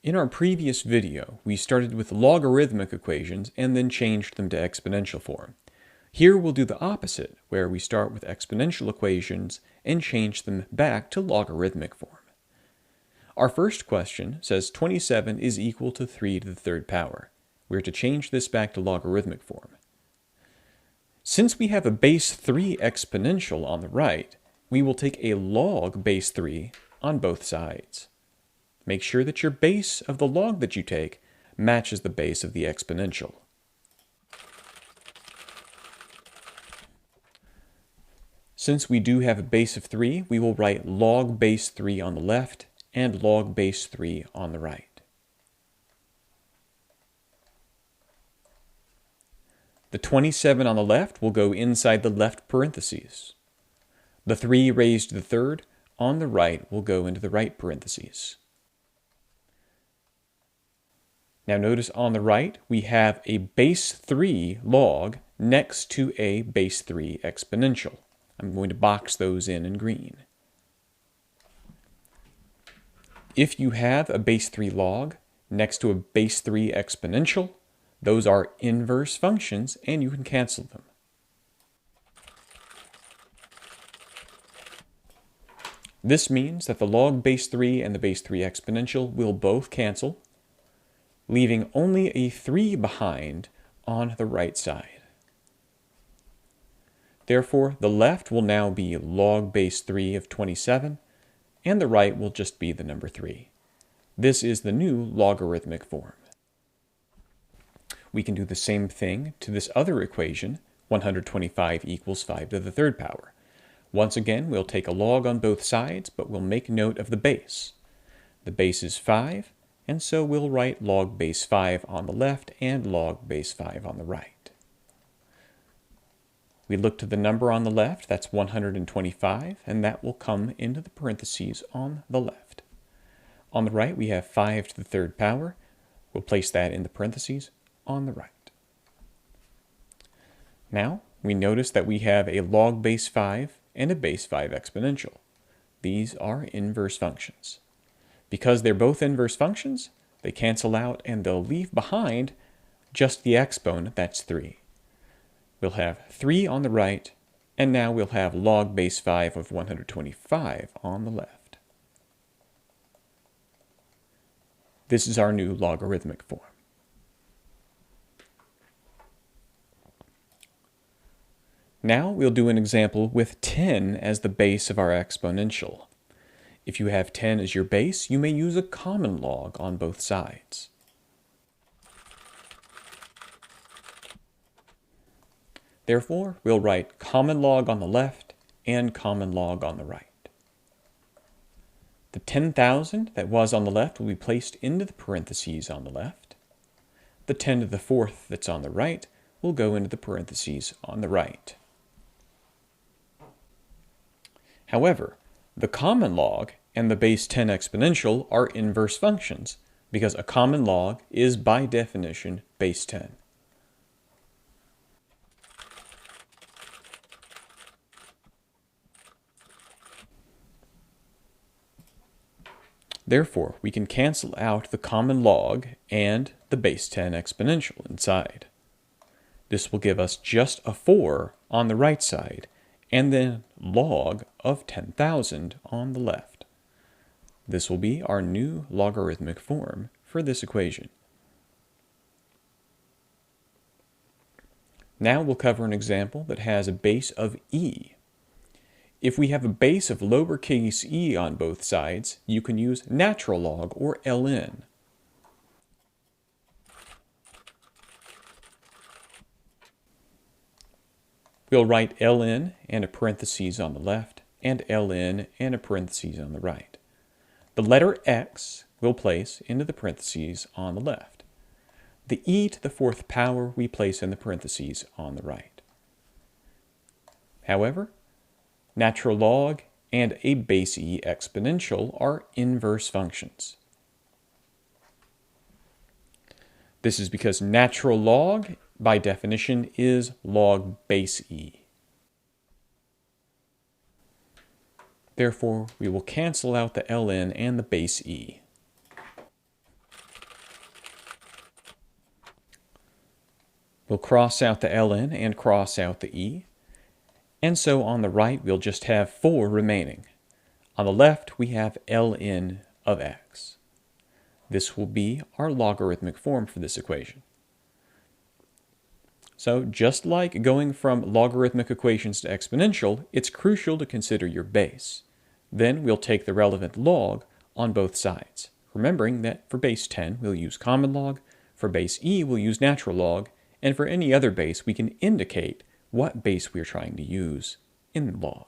In our previous video, we started with logarithmic equations and then changed them to exponential form. Here we'll do the opposite, where we start with exponential equations and change them back to logarithmic form. Our first question says 27 is equal to 3 to the third power. We're to change this back to logarithmic form. Since we have a base 3 exponential on the right, we will take a log base 3 on both sides. Make sure that your base of the log that you take matches the base of the exponential. Since we do have a base of 3, we will write log base 3 on the left and log base 3 on the right. The 27 on the left will go inside the left parentheses. The 3 raised to the third on the right will go into the right parentheses. Now notice on the right we have a base 3 log next to a base 3 exponential. I'm going to box those in green. If you have a base 3 log next to a base 3 exponential, those are inverse functions and you can cancel them. This means that the log base 3 and the base 3 exponential will both cancel, leaving only a 3 behind on the right side. Therefore, the left will now be log base 3 of 27, and the right will just be the number 3. This is the new logarithmic form. We can do the same thing to this other equation, 125 equals 5 to the third power. Once again, we'll take a log on both sides, but we'll make note of the base. The base is 5, and so we'll write log base 5 on the left and log base 5 on the right. We look to the number on the left, that's 125, and that will come into the parentheses on the left. On the right, we have 5 to the third power. We'll place that in the parentheses on the right. Now, we notice that we have a log base 5 and a base 5 exponential. These are inverse functions. Because they're both inverse functions, they cancel out and they'll leave behind just the exponent, that's 3. We'll have 3 on the right, and now we'll have log base 5 of 125 on the left. This is our new logarithmic form. Now we'll do an example with 10 as the base of our exponential. If you have 10 as your base, you may use a common log on both sides. Therefore, we'll write common log on the left and common log on the right. The 10,000 that was on the left will be placed into the parentheses on the left. The 10 to the fourth that's on the right will go into the parentheses on the right. However, the common log and the base 10 exponential are inverse functions because a common log is by definition base 10. Therefore, we can cancel out the common log and the base 10 exponential inside. This will give us just a 4 on the right side and then log of 10,000 on the left. This will be our new logarithmic form for this equation. Now we'll cover an example that has a base of e. If we have a base of lowercase e on both sides, you can use natural log or ln. We'll write ln and a parentheses on the left and ln and a parentheses on the right. The letter x we'll place into the parentheses on the left. The e to the fourth power we place in the parentheses on the right. However, natural log and a base e exponential are inverse functions. This is because natural log, by definition, is log base e. Therefore, we will cancel out the ln and the base e. We'll cross out the ln and cross out the e. And so on the right, we'll just have 4 remaining. On the left, we have ln of x. This will be our logarithmic form for this equation. So just like going from logarithmic equations to exponential, it's crucial to consider your base. Then we'll take the relevant log on both sides, remembering that for base 10, we'll use common log, for base e, we'll use natural log, and for any other base, we can indicate what base we're trying to use in log.